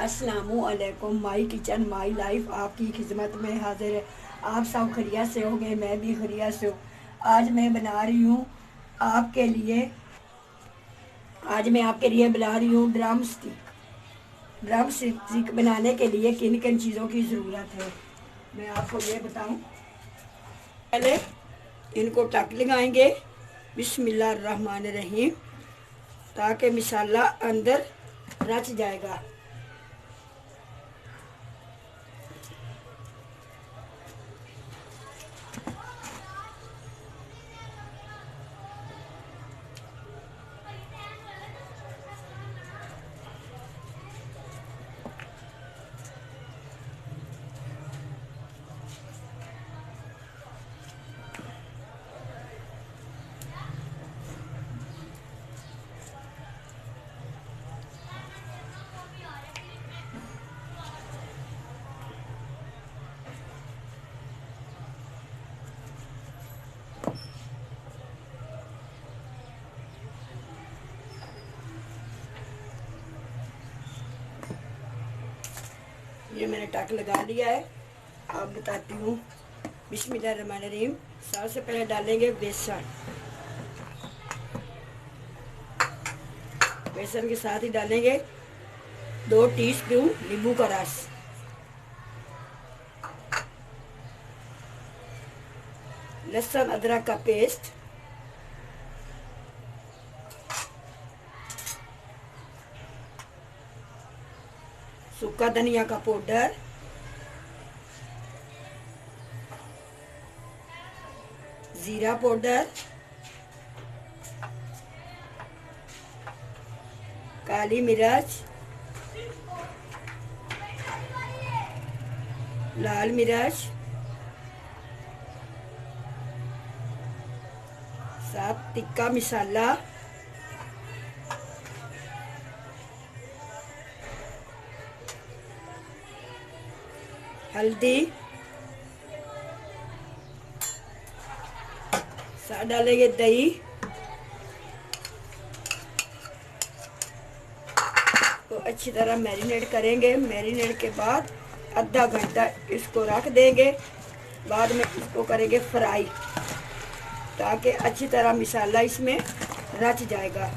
अस्सलामुअलैकुम। My kitchen my life आपकी खिदमत में हाजिर है। आप सब खैरियत से होंगे, मैं भी खैरियत से हूँ। आज मैं बना रही हूँ आपके लिए आज मैं आपके लिए बना रही हूँ ड्रम स्टिक। ड्रम स्टिक बनाने के लिए किन किन चीज़ों की ज़रूरत है मैं आपको ये बताऊँ। पहले इनको टक लगाएंगे बिस्मिल्लाहिर्रहमानिर्रहीम, ताकि मसाला अंदर रच जाएगा। ये मैंने टक लगा लिया है। अब बताती हूँ बिस्मिल्लाहिर्रहमानिर्रहीम। सबसे पहले डालेंगे बेसन। बेसन के साथ ही डालेंगे 2 टीस्पून नींबू का रस, लहसुन अदरक का पेस्ट, सूखा धनिया का पाउडर, जीरा पाउडर, काली मिर्च, लाल मिर्च, साथ टिक्का मसाला, हल्दी, साथ डालेंगे दही को अच्छी तरह मैरिनेट करेंगे। मैरिनेट के बाद आधा घंटा इसको रख देंगे। बाद में इसको करेंगे फ्राई, ताकि अच्छी तरह मसाला इसमें रच जाएगा।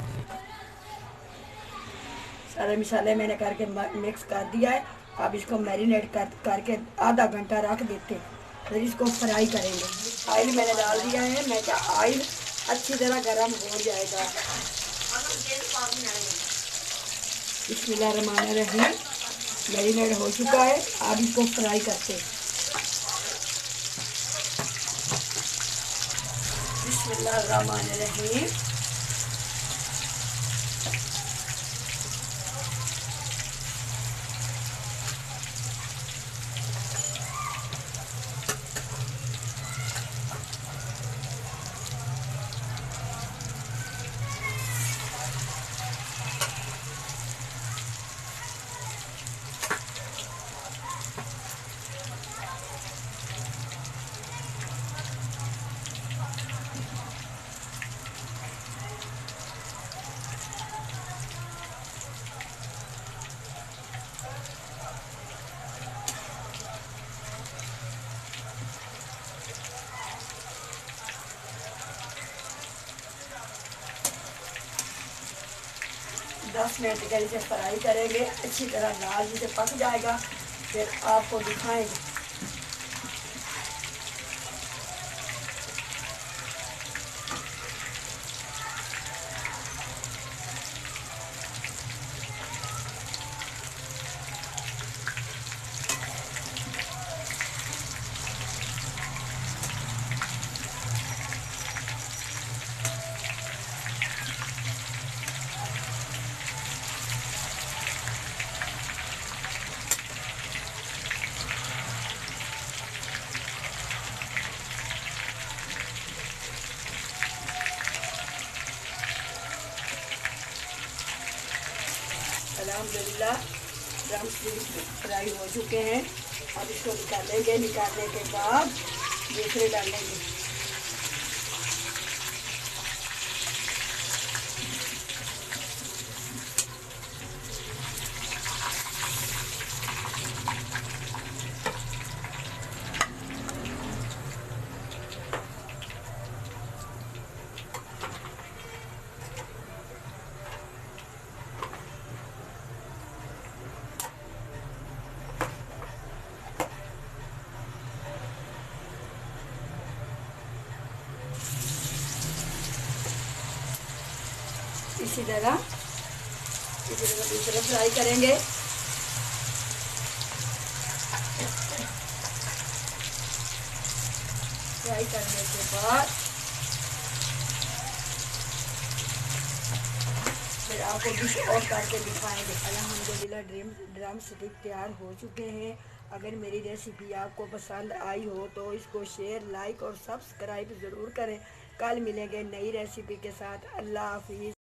सारे मसाले मैंने करके मिक्स कर दिया है। अब इसको मैरिनेट करके आधा घंटा रख देते हैं, फिर इसको फ्राई करेंगे। ऑयल मैंने डाल दिया है। मैं क्या ऑयल अच्छी तरह गर्म हो जाएगा। बिस्मिल्लाहिर्रहमानिर्रहीम, मैरिनेट हो चुका है। अब इसको फ्राई करते हैं। बिस्मिल्लाहिर्रहमानिर्रहीम, 10 मिनट के इसे फ्राई करेंगे। अच्छी तरह लाल से पक जाएगा, फिर आपको दिखाएंगे। अल्हम्दुलिल्लाह ड्रम स्टिक फ्राई हो चुके हैं। अब इसको निकालेंगे। निकालने के बाद दूसरे डालेंगे। इसी तरह दूसरा फ्राई करेंगे। फ्राई करने के बाद फिर आपको डिश ऑफ करके दिखाएंगे। अल्हम्दुलिल्लाह ड्रम स्टिक तैयार हो चुके हैं। अगर मेरी रेसिपी आपको पसंद आई हो तो इसको शेयर, लाइक और सब्सक्राइब ज़रूर करें। कल मिलेंगे नई रेसिपी के साथ। अल्लाह हाफिज़।